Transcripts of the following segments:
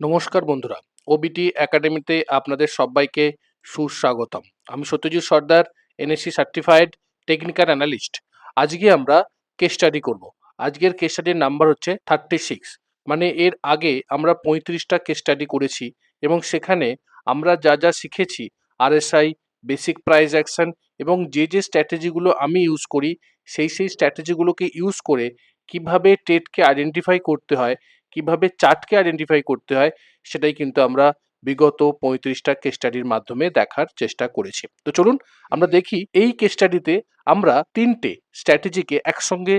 নমস্কার বন্ধুরা, ওবিটি একাডেমিতে আপনাদের সবাইকে সুস্বাগতম। আমি সত্যজিৎ সর্দার, এনএসসি সার্টিফাইড টেকনিক্যাল অ্যানালিস্ট। আজকে আমরা কেস স্টাডি করব। আজকের কেস স্টাডির নাম্বার হচ্ছে 36। মানে এর আগে আমরা 35টা কেস স্টাডি করেছি এবং সেখানে আমরা যা যা শিখেছি, আরএসআই, বেসিক প্রাইস অ্যাকশন এবং যে স্ট্র্যাটেজিগুলো আমি ইউজ করি, সেই স্ট্র্যাটেজিগুলোকে ইউজ করে কিভাবে ট্রেডকে আইডেন্টিফাই করতে হয়, কিভাবে চার্টকে আইডেন্টিফাই করতে হয়, সেটাই কিন্তু আমরা বিগত 35টা কেস স্টাডির মাধ্যমে দেখার চেষ্টা করেছি। তো চলুন আমরা দেখি এই কেস স্টাডিতে আমরা তিনটে স্ট্র্যাটেজিকে একসঙ্গে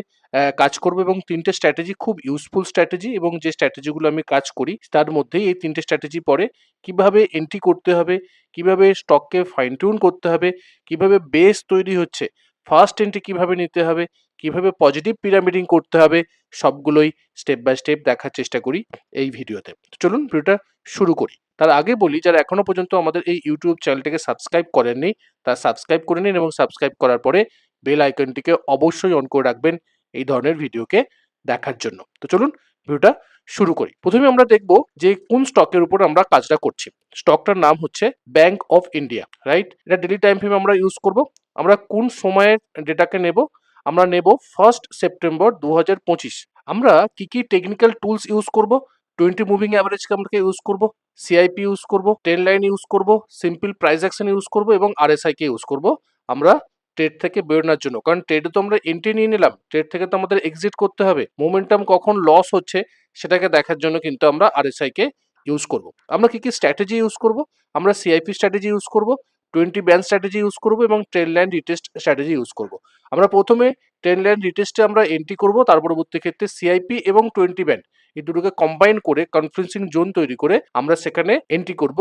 কাজ করব এবং তিনটে স্ট্র্যাটেজি খুব ইউজফুল স্ট্র্যাটেজি এবং যে স্ট্র্যাটেজিগুলো আমি কাজ করি তার মধ্যেই এই তিনটে স্ট্র্যাটেজি পড়ে। কিভাবে এন্ট্রি করতে হবে, কিভাবে স্টককে ফাইন টিউন করতে হবে, কিভাবে বেস তৈরি হচ্ছে, ফার্স্ট এন্ট্রি কিভাবে নিতে হবে, কিভাবে পজিটিভ পিরামিডিং করতে হবে, সবগুলোই স্টেপ বাই স্টেপ দেখার চেষ্টা করি এই ভিডিওতে। তো চলুন ভিডিওটা শুরু করি। তার আগে বলি, যারা এখনো পর্যন্ত আমাদের এই ইউটিউব চ্যানেলটিকে সাবস্ক্রাইব করেননি তারা সাবস্ক্রাইব করে নিন এবং সাবস্ক্রাইব করার পরে বেল আইকনটিকে অবশ্যই অন করে রাখবেন এই ধরনের ভিডিওকে দেখার জন্য। তো চলুন ভিডিওটা শুরু করি। প্রথমে আমরা দেখব যে কোন স্টকের উপর আমরা কাজটা করছি। স্টকটার নাম হচ্ছে ব্যাংক অফ ইন্ডিয়া, রাইট? এটা ডেইলি টাইম ফ্রেম আমরা ইউজ করব। আমরা কোন সময়ের ডেটাকে নেব? আমরা নেব 1 সেপ্টেম্বর 2025। আমরা কি কি টেকনিক্যাল টুলস ইউজ করব? 20 মুভিং অ্যাভারেজকে আমরা ইউজ করব, সিআইপি ইউজ করব, ট্রেন্ড লাইন ইউজ করব, সিম্পল প্রাইস অ্যাকশন ইউজ করব এবং আরএসআই কে ইউজ করব আমরা ট্রেড থেকে বেরোনোর জন্য। কারণ ট্রেডে তো আমরা এন্ট্রি নিয়ে নিলাম, ট্রেড থেকে তো আমাদের এক্সিট করতে হবে। মোমেন্টাম কখন লস হচ্ছে সেটাকে দেখার জন্য কিন্তু আমরা আরএসআই কে ইউজ করব। আমরা কি কি স্ট্র্যাটেজি ইউজ করব? আমরা সিআইপি স্ট্র্যাটেজি ইউজ করব, 20 ব্যান্ড স্ট্র্যাটেজি ইউজ করব এবং trend line retest strategy use করব। আমরা প্রথমে ট্রেন্ড লাইন রিটেস্টে আমরা এন্ট্রি করব, তার পরবর্তী ক্ষেত্রে সিআইপি এবং 20 ব্যান্ড এই দুটোকে কম্বাইন করে কনফারেন্সিং জোন তৈরি করে আমরা সেখানে এন্ট্রি করব।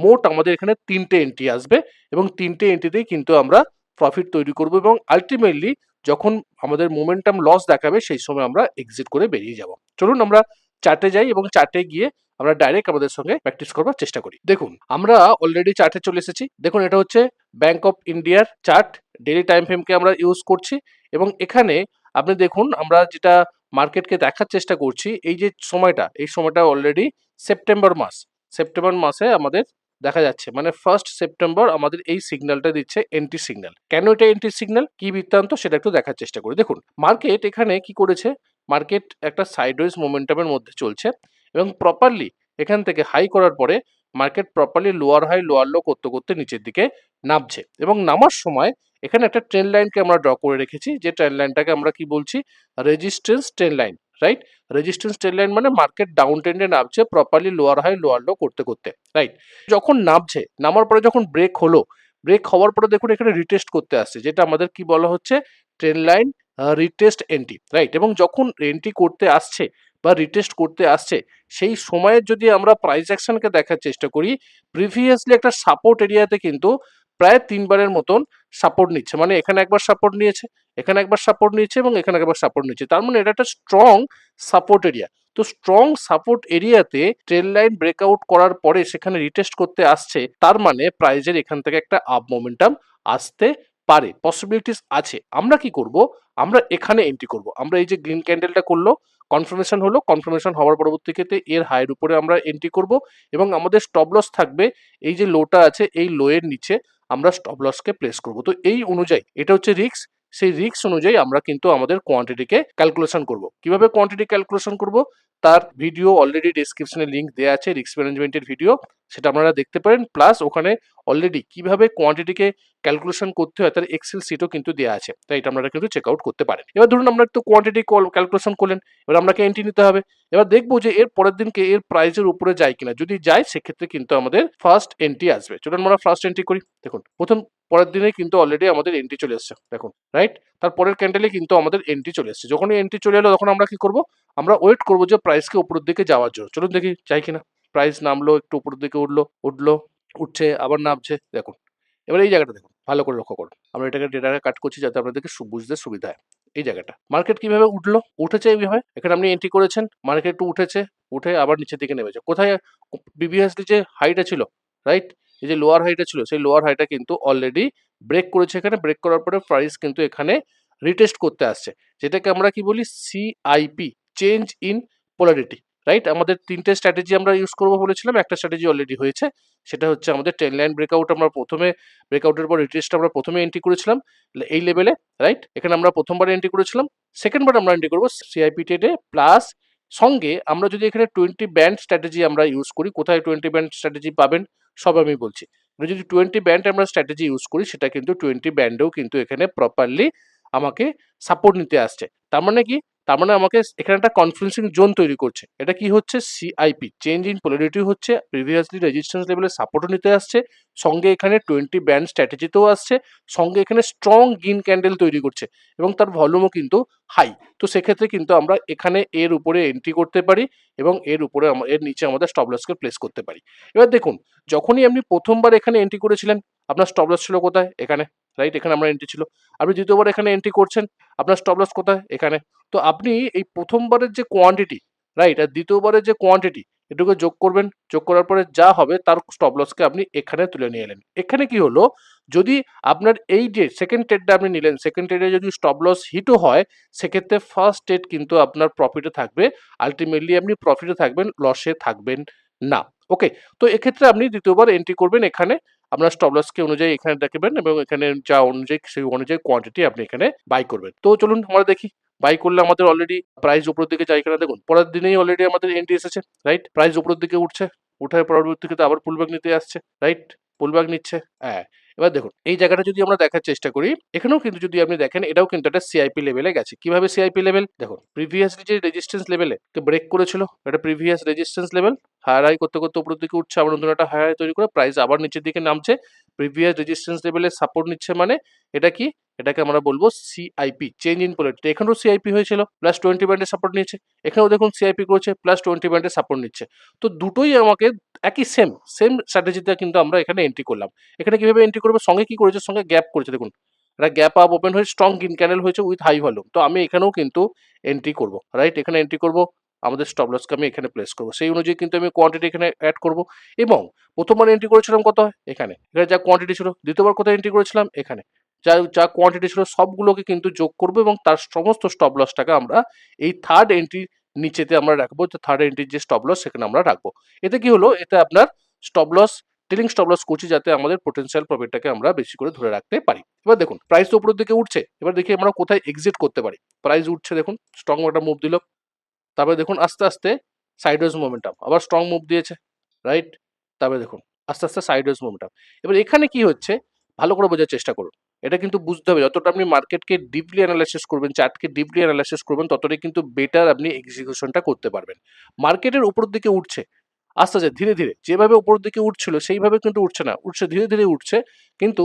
মোট আমাদের এখানে তিনটে এন্ট্রি আসবে এবং তিনটে এন্ট্রিতেই কিন্তু আমরা প্রফিট তৈরি করব এবং আলটিমেটলি যখন আমাদের মোমেন্টাম লস দেখাবে সেই সময় আমরা এক্সিট করে বেরিয়ে যাব। চলুন আমরা চার্টে যাই এবং চার্টে গিয়ে আমরা ডাইরেক্ট আমাদের সঙ্গে প্র্যাকটিস করবার চেষ্টা করি। দেখুন আমরা অলরেডি চার্টে চলে এসেছি। দেখুন এটা হচ্ছে ব্যাংক অফ ইন্ডিয়ার চার্ট, ডেইলি টাইম ফ্রেমকে আমরা ইউজ করছি এবং এখানে আপনি দেখুন আমরা যেটা মার্কেটকে দেখার চেষ্টা করছি, এই যে সময়টা, এই সময়টা অলরেডি সেপ্টেম্বর মাস। সেপ্টেম্বর মাসে আমাদের দেখা যাচ্ছে, মানে 1 সেপ্টেম্বর আমাদের এই সিগন্যালটা দিচ্ছে এন্ট্রি সিগন্যাল। কেন এটা এন্ট্রি সিগন্যাল, কি বৃত্তান্ত সেটা একটু দেখার চেষ্টা করি। দেখুন মার্কেট এখানে কি করেছে, মার্কেট একটা সাইডওয়েজ মোমেন্টামের মধ্যে চলছে এবং প্রপারলি এখান থেকে হাই করার পরে market properly lower high lower low করতে করতে নিচের দিকে নামছে এবং নামার সময় এখানে একটা ট্রেন্ড লাইনকে আমরা ড্র করে রেখেছি, যে ট্রেন্ড লাইনটাকে আমরা কি বলছি, resistance trend line, right? Resistance trend line মানে মার্কেট ডাউন ট্রেন্ডে নামছে properly lower high lower low করতে করতে, রাইট? যখন নামছে, নামার পরে যখন ব্রেক হলো, ব্রেক হওয়ার পরে দেখুন এখানে রিটেস্ট করতে আসছে, যেটা আমাদের কি বলা হচ্ছে, trend line retest entry, right? এবং যখন এন্ট্রি করতে আসছে বা রিটেস্ট করতে আসছে সেই সময়ের যদি আমরা প্রাইস অ্যাকশনকে দেখার চেষ্টা করি, প্রিভিয়াসলি একটা সাপোর্ট এরিয়াতে কিন্তু প্রায় 3বারের মতন সাপোর্ট নিচ্ছে, মানে এখানে একবার সাপোর্ট নিয়েছে, এখানে একবার সাপোর্ট নিয়েছে এবং এখানে একবার সাপোর্ট নিচ্ছে, তার মানে এটা একটা স্ট্রং সাপোর্ট এরিয়া। তো স্ট্রং সাপোর্ট এরিয়াতে ট্রেন্ড লাইন ব্রেকআউট করার পরে সেখানে রিটেস্ট করতে আসছে, তার মানে প্রাইজের এখান থেকে একটা আপ মোমেন্টাম আসতে পারে, পসিবিলিটিস আছে। আমরা কি করব, আমরা এখানে এন্ট্রি করব। আমরা এই যে গ্রিন ক্যান্ডেলটা করলো, কনফার্মেশন হলো, কনফার্মেশন হওয়ার পরবর্তী ক্ষেত্রে এর হাইয়ের উপরে আমরা এন্ট্রি করব এবং আমাদের স্টপ লস থাকবে এই যে লোটা আছে, এই লো এর নিচে আমরা স্টপ লসকে প্লেস করব। তো এই অনুযায়ী এটা হচ্ছে রিস্ক, সেই রিস্ক অনুযায়ী আমরা কিন্তু আমাদের কোয়ান্টিটিকে ক্যালকুলেশন করব। কিভাবে কোয়ান্টিটি ক্যালকুলেশন করব তার ভিডিও অলরেডি ডেসক্রিপশনে লিংক দেওয়া আছে, রিস্ক ম্যানেজমেন্টের ভিডিও, সেটা আপনারা দেখতে পারেন। প্লাস ওখানে অলরেডি কিভাবে কোয়ান্টিটিকে ক্যালকুলেশন করতে হয় তার এক্সেল শিটও কিন্তু দেওয়া আছে, তাই এটা আপনারা কিন্তু চেক আউট করতে পারেন। এবার ধরুন আমরা একটু কোয়ান্টিটি ক্যালকুলেশন করলেন, এবার আপনাকে এন্ট্রি নিতে হবে। এবার দেখবো যে এর পরের দিনকে এর প্রাইসের উপরে যায় কিনা, যদি যায় সেক্ষেত্রে কিন্তু আমাদের ফার্স্ট এন্ট্রি আসবে। চলুন আমরা ফার্স্ট এন্ট্রি করি। দেখুন প্রথম পরের দিনে কিন্তু অলরেডি আমাদের এন্ট্রি চলে এসছে, দেখুন, রাইট? তার পরের ক্যান্ডেলে কিন্তু আমাদের এন্ট্রি চলে এসছে। যখনই এন্ট্রি চলে এলো তখন আমরা কি করব, আমরা ওয়েট করবো যে প্রাইসকে উপরের দিকে যাওয়ার জন্য। চলুন দেখি যায় কিনা। প্রাইস নামলো, একটু উপরের দিকে উঠলো, উঠছে, আবার নামছে, দেখুন। এবার এই জায়গাটা দেখুন, ভালো করে লক্ষ্য করুন। আমরা এটাকে ডেটাকে কাট করছি যাতে আপনাদেরকে বুঝতে সুবিধা হয়। এই জায়গাটা মার্কেট কিভাবে উঠলো, উঠেছে এইভাবে, এখানে আপনি এন্ট্রি করেছেন, মার্কেট একটু উঠেছে, উঠে আবার নিচের দিকে নেমেছে। কোথায় প্রিভিয়াসলি যে হাইটা ছিল, রাইট? এই যে লোয়ার হাইটা ছিল, সেই লোয়ার হাইটা কিন্তু অলরেডি ব্রেক করেছে। এখানে ব্রেক করার পরে প্রাইস কিন্তু এখানে রিটেস্ট করতে আসছে, যেটাকে আমরা কি বলি, CIP, change in polarity, right? আমাদের ৩ টে স্ট্র্যাটেজি আমরা ইউজ করব বলেছিলাম। একটা স্ট্র্যাটেজি অলরেডি হয়েছে। সেটা হচ্ছে আমাদের ট্রেন্ড লাইন ব্রেকআউট আমরা ১ম এ ব্রেকআউটের পর রিট্রেসটা আমরা ১ম এ এন্ট্রি করেছিলাম এই লেভেলে, রাইট? এখানে আমরা ১ম বার এন্ট্রি করেছিলাম। সেকেন্ড বার আমরা এন্ট্রি করব সিআইপি ট্রেডে প্লাস সঙ্গে আমরা যদি এখানে 20 ব্যান্ড স্ট্র্যাটেজি আমরা ইউজ করি, কোথায় 20 ব্যান্ড স্ট্র্যাটেজি পাবেন সব আমি বলছি। এবার যদি 20 ব্যান্ড আমরা স্ট্র্যাটেজি ইউজ করি সেটা কিন্তু 20 ব্যান্ডেও কিন্তু এখানে প্রপারলি আমাকে সাপোর্ট নিতে আসছে। তার মানে কি? তার মানে আমাকে এখানে একটা কনফারেন্সিং জোন তৈরি করছে। এটা কি হচ্ছে? সিআইপি চেঞ্জ ইন পোলারিটি হচ্ছে, প্রিভিয়াসলি রেজিস্ট্যান্স লেভেলে সাপোর্টও নিতে আসছে, সঙ্গে এখানে 20 ব্যান্ড স্ট্র্যাটেজিতেও আসছে, সঙ্গে এখানে স্ট্রং গ্রিন ক্যান্ডেল তৈরি করছে এবং তার ভলিউমও কিন্তু হাই। তো সেক্ষেত্রে কিন্তু আমরা এখানে এর উপরে এন্ট্রি করতে পারি এবং এর উপরে এর নিচে আমাদের স্টপ লসকে প্লেস করতে পারি। এবার দেখুন, যখনই আপনি প্রথমবার এখানে এন্ট্রি করেছিলেন আপনার স্টপ লস ছিল কোথায়? এখানে, রাইট? এখানে আমরা এন্ট্রি ছিল। আপনি দ্বিতীয়বার এখানে এন্ট্রি করছেন, আপনার স্টপ লস কোথায়? এখানে। তো আপনি এই প্রথমবারের যে কোয়ান্টিটি, রাইট, আর দ্বিতীয়বারের যে কোয়ান্টিটি, এটুকু যোগ করবেন। যোগ করার পরে যা হবে তার স্টপ লসকে আপনি এখানে তুলে নিয়ে এলেন। এখানে কি হলো? যদি আপনার এই যে সেকেন্ড ট্রেডটা আপনি নিলেন, সেকেন্ড ট্রেডে যদি স্টপ লস হিটও হয়, সেক্ষেত্রে ফার্স্ট ট্রেড কিন্তু আপনার প্রফিটে থাকবে। আলটিমেটলি আপনি প্রফিটে থাকবেন, লসে থাকবেন না। ওকে? তো এক্ষেত্রে আপনি দ্বিতীয়বার এন্ট্রি করবেন এখানে। আপনার স্টপ লসকে অনুযায়ী এখানে রাখবেন এবং এখানে যা অনুযায়ী সেই অনুযায়ী কোয়ান্টিটি আপনি এখানে বাই করবেন। তো চলুন আমরা দেখি। বাই করলে আমাদের অলরেডি প্রাইস উপরের দিকে যায় কিনা দেখুন। পরের দিনেই অলরেডি আমাদের এন্ট্রি এসেছে, রাইট? প্রাইস উপরের দিকে উঠছে। উঠার পরবর্তীতে আবার পুলব্যাক নিতে আসছে, রাইট? পুলব্যাক নিচ্ছে। হ্যাঁ, এবার দেখুন এই জায়গাটা যদি আমরা দেখার চেষ্টা করি, এখানেও কিন্তু যদি আপনি দেখেন এটাও কিন্তু একটা সিআইপি লেভেলে গেছে। কিভাবে সিআইপি লেভেল? দেখুন প্রিভিয়াসলি যে রেজিস্ট্যান্স লেভেলে ব্রেক করেছিল, এটা previous resistance level, higher high করতে করতে উপরের দিকে উঠছে, আবার নতুন একটা হায়ার হাই তৈরি করে প্রাইস আবার নিচের দিকে নামছে। প্রিভিয়াস রেজিস্ট্যান্স লেভেলে সাপোর্ট নিচ্ছে মানে এটা কি? এটাকে আমরা বলবো সিআইপি চেঞ্জ ইন পোলারিটি। এখানেও সিআইপি হয়েছিল প্লাস 20 ব্যান্ডের সাপোর্ট নিয়েছে, এখানেও দেখুন সিআইপি করছে প্লাস 20 ব্যান্ডের সাপোর্ট নিচ্ছে। তো দুটোই আমাকে একই সেম স্ট্র্যাটেজিতে কিন্তু আমরা এখানে এন্ট্রি করলাম। এখানে কিভাবে এন্ট্রি করবো? সঙ্গে কি করেছে? সঙ্গে গ্যাপ করেছে দেখুন, একটা গ্যাপ আপ ওপেন হয়ে স্ট্রং গ্রিন ক্যান্ডেল হয়েছে উইথ হাই ভলিউম। তো আমি এখানেও কিন্তু এন্ট্রি করব, রাইট? এখানে এন্ট্রি করব, আমাদের স্টপ লসকে আমি এখানে প্লেস করব, সেই অনুযায়ী কিন্তু আমি কোয়ান্টিটি এখানে অ্যাড করব। এবং প্রথমবার এন্ট্রি করেছিলাম কত? এখানে, এখানে যা কোয়ান্টিটি ছিল। দ্বিতীয়বার কোথায় এন্ট্রি করেছিলাম? এখানে। যা যা কোয়ান্টিটি ছিল সবগুলোকে কিন্তু যোগ করব এবং তার সমস্ত স্টপ লসটাকে আমরা এই থার্ড এন্ট্রি নিচেতে আমরা রাখবো। যে থার্ড এন্ট্রির যে স্টপ লস সেখানে আমরা রাখবো। এতে কি হলো? এতে আপনার stop loss, trailing stop loss করছি যাতে আমাদের পোটেনশিয়াল প্রফিটটাকে আমরা বেশি করে ধরে রাখতে পারি। এবার দেখুন প্রাইস তো উপরের দিকে উঠছে, এবার দেখি আমরা কোথায় এক্সিট করতে পারি। প্রাইস উঠছে দেখুন, স্ট্রং একটা মুভ দিল, তারপরে দেখুন আস্তে আস্তে সাইডওয়েজ মোমেন্টাম, আবার স্ট্রং মুভ দিয়েছে, রাইট? তারপরে দেখুন আস্তে আস্তে সাইডওয়েজ মোমেন্টাম। এবার এখানে কি হচ্ছে ভালো করে বোঝার চেষ্টা করুন। এটা কিন্তু বুঝতে হবে, যতটা আপনি মার্কেটকে ডিপলি অ্যানালাইসিস করবেন, চার্টকে ডিপলি অ্যানালাইসিস করবেন, ততটাই কিন্তু বেটার আপনি এক্সিকিউশনটা করতে পারবেন। মার্কেটের উপরের দিকে উঠছে আস্তে আস্তে ধীরে ধীরে, যেভাবে উপরের দিকে উঠছিল সেইভাবে কিন্তু উঠছে না, উঠছে ধীরে ধীরে উঠছে, কিন্তু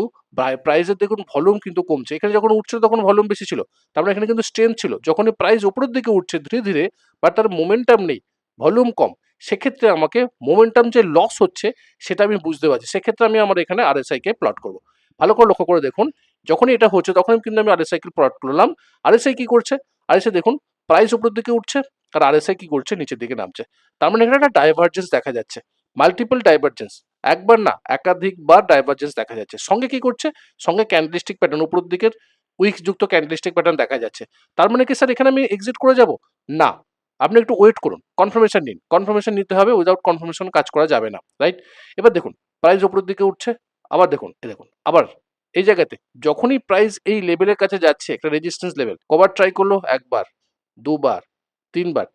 প্রাইসের দেখুন ভলিউম কিন্তু কমছে। এখানে যখন উঠছিল তখন ভলিউম বেশি ছিল, তার মানে এখানে কিন্তু স্ট্রেংথ ছিল। যখনই প্রাইস উপরের দিকে উঠছে ধীরে ধীরে বাট তার মোমেন্টাম নেই, ভলিউম কম, সেক্ষেত্রে আমাকে মোমেন্টাম যে লস হচ্ছে সেটা আমি বুঝতে পারছি। সেক্ষেত্রে আমি আমার এখানে আরএসআই কে প্লট করব। ভালো করে লক্ষ্য করে দেখুন, যখনই এটা হচ্ছে তখনই কিন্তু আমি আরএসআই কে প্লট করলাম। আরএসআই কি করছে? আরএসআই দেখুন প্রাইস উপরের দিকে উঠছে আর আরএসআই কি করছে? নিচের দিকে নামছে। তার মানে এখানে একটা ডাইভারজেন্স দেখা যাচ্ছে, মাল্টিপল ডাইভারজেন্স, একবার না একাধিকবার ডাইভারজেন্স দেখা যাচ্ছে। সঙ্গে কি করছে? সঙ্গে ক্যান্ডেলস্টিক প্যাটার্ন, উপরের দিকের উইক যুক্ত ক্যান্ডেলস্টিক প্যাটার্ন দেখা যাচ্ছে। তার মানে কি স্যার এখানে আমি এক্সিট করে যাব? না, আপনি একটু ওয়েট করুন, কনফার্মেশন নিন। কনফার্মেশন নিতে হবে, উইদাউট কনফার্মেশন কাজ করা যাবে না, রাইট? এবার দেখুন প্রাইস উপরের দিকে উঠছে, আবার দেখুন এই দেখুন আবার এই জায়গাতে যখনই প্রাইস এই লেভেলের কাছে যাচ্ছে, একটা রেজিস্ট্যান্স লেভেল, কবার ট্রাই করলো? একবার, দুবার,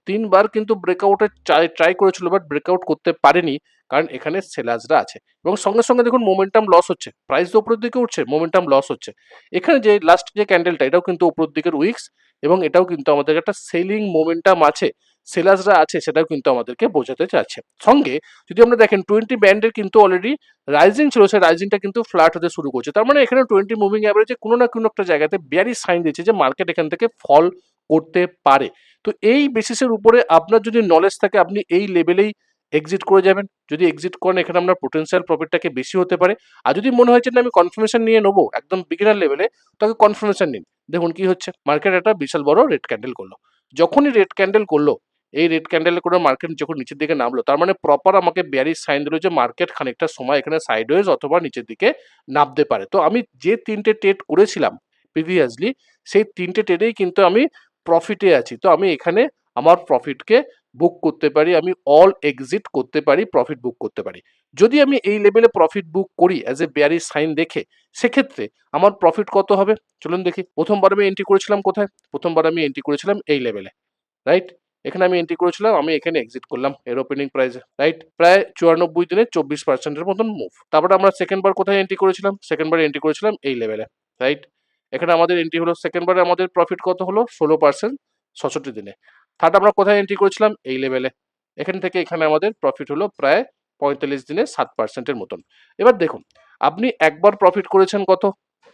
তিনবার কিন্তু ব্রেকআউটের ট্রাই করেছিল বাট ব্রেকআউট করতে পারেনি, কারণ এখানে সেলার্সরা আছে এবং সঙ্গে সঙ্গে দেখুন মোমেন্টাম লস হচ্ছে। প্রাইস তো উপরের দিকে উঠছে, মোমেন্টাম লস হচ্ছে। এখানে যে লাস্ট যে ক্যান্ডেলটা এটাও কিন্তু উপরের দিকের উইক্স এবং এটাও কিন্তু আমাদের একটা সেলিং মোমেন্টাম আছে, সেলার্সরা আছে, সেটাও কিন্তু আমাদেরকে বোঝাতে চাচ্ছে। সঙ্গে যদি আমরা দেখেন 20 ব্যান্ডের কিন্তু অলরেডি রাইজিং ছিল, সেই রাইজিংটা কিন্তু ফ্ল্যাট হতে শুরু করছে। তার মানে এখানে 20 মুভিং অ্যাভারেজে কোনো না কোনো একটা জায়গাতে বিয়ারিশ সাইন দিচ্ছে যে মার্কেট এখান থেকে ফল করতে পারে। তো এই বেসিসের উপরে আপনার যদি নলেজ থাকে আপনি এই লেভেলেই এক্সিট করে যাবেন। যদি এক্সিট করেন এখানে আপনার পোটেনশিয়াল প্রফিটটাকে বেশি হতে পারে। আর যদি মনে হয় যে না আমি কনফার্মেশন নিয়ে নেবো একদম বিগিনার লেভেলে, তাকে কনফার্মেশন নিন। দেখুন কি হচ্ছে, মার্কেট একটা বিশাল বড় রেড ক্যান্ডেল করলো। যখনই রেড ক্যান্ডেল করলো, এই রেড ক্যান্ডেলে করে মার্কেট যখন নিচের দিকে নামলো, তার মানে প্রপার আমাকে বেয়ারিশ সাইন দিল যে মার্কেট খানিকটা সময় এখানে সাইডওয়েজ অথবা নিচের দিকে নামতে পারে। তো আমি যে 3টে ট্রেড করেছিলাম প্রিভিয়াসলি, সেই 3টে ট্রেডেই কিন্তু আমি প্রফিটে আছি। তো আমি এখানে আমার প্রফিটকে বুক করতে পারি, আমি অল এক্সিট করতে পারি, প্রফিট বুক করতে পারি। যদি আমি এই লেভেলে প্রফিট বুক করি অ্যাজ এ বেয়ারিশ সাইন দেখে, সেক্ষেত্রে আমার প্রফিট কত হবে চলুন দেখি। প্রথমবার আমি এন্ট্রি করেছিলাম কোথায়? প্রথমবার আমি এন্ট্রি করেছিলাম এই লেভেলে, রাইট? এখানে আমি এন্ট্রি করেছিলাম, আমি এখানে এক্সিট করলাম এর ওপেনিং প্রাইসে, রাইট? প্রায় 94 দিনে 24% মতন মুভ। তারপরে আমরা সেকেন্ড বার কোথায় এন্ট্রি করেছিলাম? সেকেন্ড বার এন্ট্রি করেছিলাম এই লেভেলে, রাইট? এখানে আমাদের এন্ট্রি হলো, সেকেন্ড বারে আমাদের প্রফিট কত হলো? 16% 66 দিনে। থার্ড আমরা কোথায় এন্ট্রি করেছিলাম? এই লেভেলে। এখান থেকে এখানে আমাদের প্রফিট হলো প্রায় 45 দিনে 7%-এর মতন। এবার দেখুন, আপনি একবার প্রফিট করেছেন কত?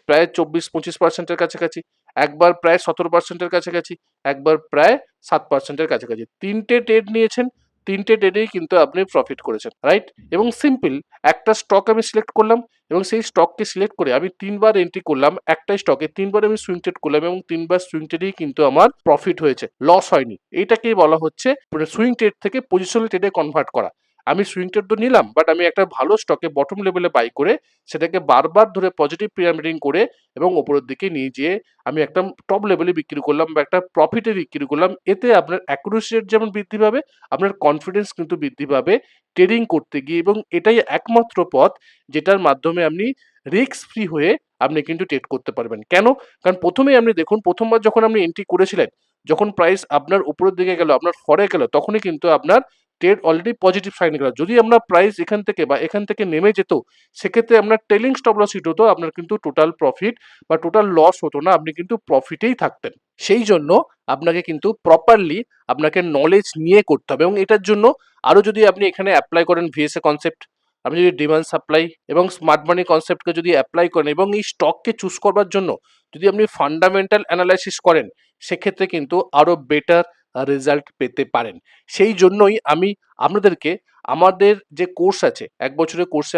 প্রায় 24-25%-এর কাছাকাছি। একবার প্রায় 17%-এর কাছাকাছি। একবার প্রায় 7%-এর কাছাকাছি। তিনটে ট্রেড নিয়েছেন, তিনটে ট্রেডেই কিন্তু আপনি প্রফিট করেছেন, রাইট? এবং সিম্পল একটা স্টক আমি সিলেক্ট করলাম এবং সেই স্টককে সিলেক্ট করে আমি তিনবার এন্ট্রি করলাম একটাই স্টকে, তিনবার আমি সুইং ট্রেড করলাম এবং তিনবার সুইং ট্রেডেই কিন্তু আমার প্রফিট হয়েছে, লস হয়নি। এটাকেই বলা হচ্ছে সুইং ট্রেড থেকে পজিশনাল ট্রেডে কনভার্ট করা। আমি সুইং ট্রেড তো নিলাম, বাট আমি একটা ভালো স্টকে বটম লেভেলে বাই করে সেটাকে বারবার ধরে পজিটিভ পিরামিডিং করে এবং উপরের দিকে নিয়ে যেয়ে আমি একটা টপ লেভেলে বিক্রি করলাম বা একটা প্রফিটে বিক্রি করলাম। এতে আপনার অ্যাকুরেসি রেট যেমন বৃদ্ধি পাবে, আপনার কনফিডেন্স কিন্তু বৃদ্ধি পাবে ট্রেডিং করতে গিয়ে, এবং এটাই একমাত্র পথ যেটার মাধ্যমে আপনি রিস্ক ফ্রি হয়ে আপনি কিন্তু ট্রেড করতে পারবেন। কেন? কারণ প্রথমেই আপনি দেখুন, প্রথমবার যখন আপনি এন্ট্রি করেছিলেন, যখন প্রাইস আপনার উপরের দিকে গেল, আপনার ফরে গেল, তখনই কিন্তু আপনার ট্রেড অলরেডি পজিটিভ সাইনে গেল। যদি আপনার প্রাইস এখান থেকে বা এখান থেকে নেমে যেত, সেক্ষেত্রে আপনার ট্রেলিং স্টপ লস হিট হতো, আপনার কিন্তু টোটাল প্রফিট বা টোটাল লস হতো না, আপনি কিন্তু প্রফিটেই থাকতেন। সেই জন্য আপনাকে কিন্তু প্রপারলি আপনাকে নলেজ নিয়ে করতে হবে, এবং এটার জন্য আরো যদি আপনি এখানে অ্যাপ্লাই করেন ভিএসএ কনসেপ্ট, আপনি যদি ডিমান্ড সাপ্লাই এবং স্মার্ট মানি কনসেপ্টকে যদি অ্যাপ্লাই করেন এবং এই স্টককে চুজ করবার জন্য যদি আপনি ফান্ডামেন্টাল অ্যানালাইসিস করেন, সেক্ষেত্রে কিন্তু আরো বেটার রেজাল্ট পেতে পারেন। সেই জন্যই আমি আপনাদেরকে আমাদের যে কোর্স আছে, 1 বছরের কোর্সে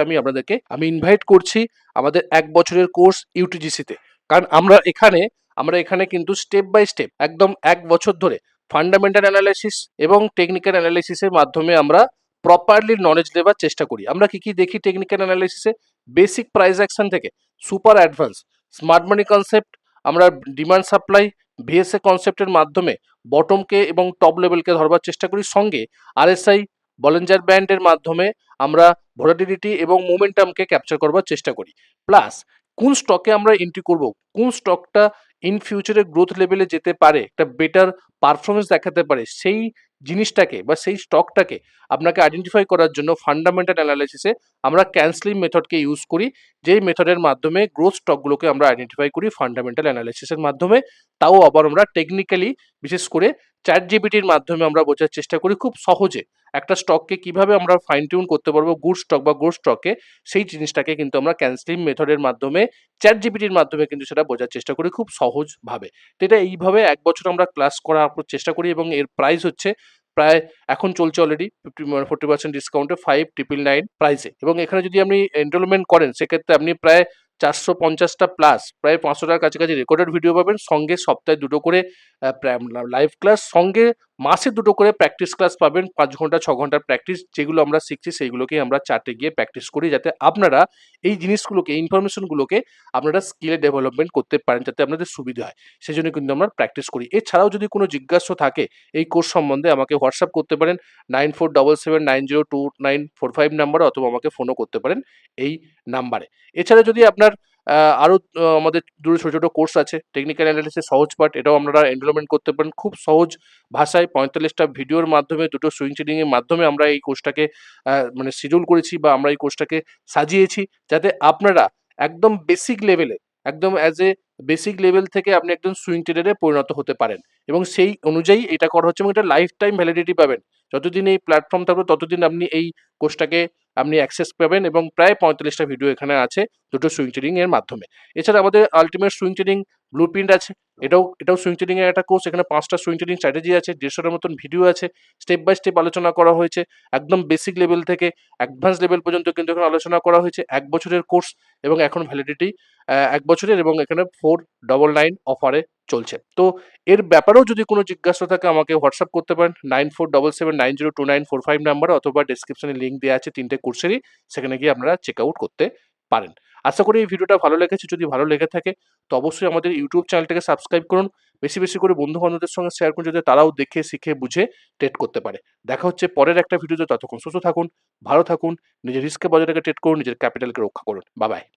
আমি ইনভাইট করছি আমাদের 1 বছরের কোর্স ইউটিজিসিতে। কারণ আমরা এখানে কিন্তু স্টেপ বাই স্টেপ একদম 1 বছর ধরে ফান্ডামেন্টাল অ্যানালাইসিস এবং টেকনিক্যাল অ্যানালাইসিসের মাধ্যমে আমরা প্রপারলি নলেজ দেওয়ার চেষ্টা করি। আমরা কি কি দেখি টেকনিক্যাল অ্যানালাইসিসে? বেসিক প্রাইস অ্যাকশন থেকে সুপার অ্যাডভান্স স্মার্ট মানি কনসেপ্ট, আমরা ডিমান্ড সাপ্লাই ভিএসএ কনসেপ্টের মাধ্যমে বটমকে এবং টপ লেভেলকে ধরবার চেষ্টা করি। সঙ্গে আরএসআই বলেঞ্জার ব্যান্ডের মাধ্যমে আমরা ভোলাটিলিটি এবং মোমেন্টামকে ক্যাপচার করবার চেষ্টা করি। প্লাস কোন স্টকে আমরা এন্ট্রি করব, কোন স্টকটা ইন ফিউচারে গ্রোথ লেভেলে যেতে পারে, একটা বেটার পারফরমেন্স দেখাতে পারে, সেই জিনিসটাকে বা সেই স্টকটাকে আপনাকে আইডেন্টিফাই করার জন্য ফান্ডামেন্টাল অ্যানালাইসিসে আমরা ক্যানসলিং মেথডকে ইউজ করি, যেই মেথডের মাধ্যমে গ্রোথ স্টকগুলোকে আমরা আইডেন্টিফাই করি ফান্ডামেন্টাল অ্যানালাইসিসের মাধ্যমে। তাও আবার আমরা টেকনিক্যালি, বিশেষ করে চ্যাট জিপিটির মাধ্যমে আমরা বোঝার চেষ্টা করি খুব সহজে একটা স্টককে কিভাবে আমরা ফাইন টিউন করতে পারবো গুড স্টক বা গ্রোথ স্টকে, সেই জিনিসটাকে কিন্তু আমরা ক্যানসলিং মেথডের মাধ্যমে চ্যাট জিপিটির মাধ্যমে কিন্তু সেটা বোঝার চেষ্টা করি খুব সহজভাবে। তো এটা এইভাবে 1 বছর আমরা ক্লাস করার চেষ্টা করি, এবং এর প্রাইস হচ্ছে প্রায়, এখন চলছে অলরেডি 40% ডিসকাউন্টে 5999 প্রাইসে, এবং এখানে যদি আপনি এনরোলমেন্ট করেন সেক্ষেত্রে আপনি প্রায় 450টা প্লাস প্রায় 500টার কাছাকাছি রেকর্ডেড ভিডিও পাবেন, সঙ্গে সপ্তাহে 2টো করে লাইভ ক্লাস, সঙ্গে মাসে 2টো করে প্র্যাকটিস ক্লাস পাবেন, 5 ঘন্টা 6 ঘন্টার প্র্যাকটিস, যেগুলো আমরা শিখছি সেইগুলোকেই আমরা চার্টে গিয়ে প্র্যাকটিস করি, যাতে আপনারা এই জিনিসগুলোকে, ইনফরমেশনগুলোকে আপনারা স্কিলে ডেভেলপমেন্ট করতে পারেন, যাতে আপনাদের সুবিধা হয়। সেই জন্য কিন্তু আমরা প্র্যাকটিস করি। এছাড়াও যদি কোনো জিজ্ঞাসা থাকে এই কোর্স সম্বন্ধে, আমাকে হোয়াটসঅ্যাপ করতে পারেন 9477902945 নাম্বারে, অথবা আমাকে ফোনও করতে পারেন এই নাম্বারে। এছাড়া যদি আপনার আরও আমাদের দুটো ছোটো ছোটো কোর্স আছে, টেকনিক্যাল অ্যানালিসিস সহজ পাঠ, এটাও আপনারা এনরোলমেন্ট করতে পারেন খুব সহজ ভাষায়। 45টা ভিডিওর মাধ্যমে, দুটো সুইং ট্রেডিংয়ের মাধ্যমে আমরা এই কোর্সটাকে মানে শিডিউল করেছি বা আমরা এই কোর্সটাকে সাজিয়েছি, যাতে আপনারা একদম বেসিক লেভেলে, একদম অ্যাজ এ বেসিক লেভেল থেকে আপনি একদম সুইং ট্রেডারে পরিণত হতে পারেন, এবং সেই অনুযায়ী এটা করা হচ্ছে, এবং এটা লাইফ টাইম ভ্যালিডিটি পাবেন। যতদিন এই প্ল্যাটফর্ম থাকবে ততদিন আপনি এই কোর্সটাকে আপনি অ্যাক্সেস পাবেন, এবং প্রায় 45টা ভিডিও এখানে আছে দুটো সুইং ট্রেডিং এর মাধ্যমে। এছাড়া আমাদের ultimate swing trading blue print আছে, এটাও সুইং ট্রেডিং এর একটা কোর্স। এখানে 5টা সুইং ট্রেডিং স্ট্র্যাটেজি আছে, 150টার মতন ভিডিও আছে, স্টেপ বাই স্টেপ আলোচনা করা হয়েছে, একদম বেসিক লেভেল থেকে অ্যাডভান্স লেভেল পর্যন্ত কিন্তু এখানে আলোচনা করা হয়েছে। 1 বছরের কোর্স, এবং এখন ভ্যালিডিটি 1 বছরের, এবং এখানে 499 অফারে চলছে। তো এর ব্যাপারেও যদি কোনো জিজ্ঞাসা থাকে আমাকে হোয়াটসঅ্যাপ করতে পারেন 9477902945 নাম্বারে, অথবা ডেসক্রিপশনে লিঙ্ক দেওয়া আছে 3টে কোর্সেরই, সেখানে গিয়ে আপনারা চেক আউট করতে পারেন। আশা করি এই ভিডিওটা ভালো লেগেছে। যদি ভালো লেগে থাকে তো অবশ্যই আমাদের ইউটিউব চ্যানেলটাকে সাবস্ক্রাইব করুন, বেশি বেশি করে বন্ধু বান্ধবদের সঙ্গে শেয়ার করুন, যাতে তারাও দেখে শিখে বুঝে ট্রেড করতে পারে। দেখা হচ্ছে পরের একটা ভিডিওতে, ততক্ষণ সুস্থ থাকুন, ভালো থাকুন, নিজের রিস্ককে বজায় রেখে ট্রেড করুন, নিজের ক্যাপিটালকে রক্ষা করুন। Bye bye.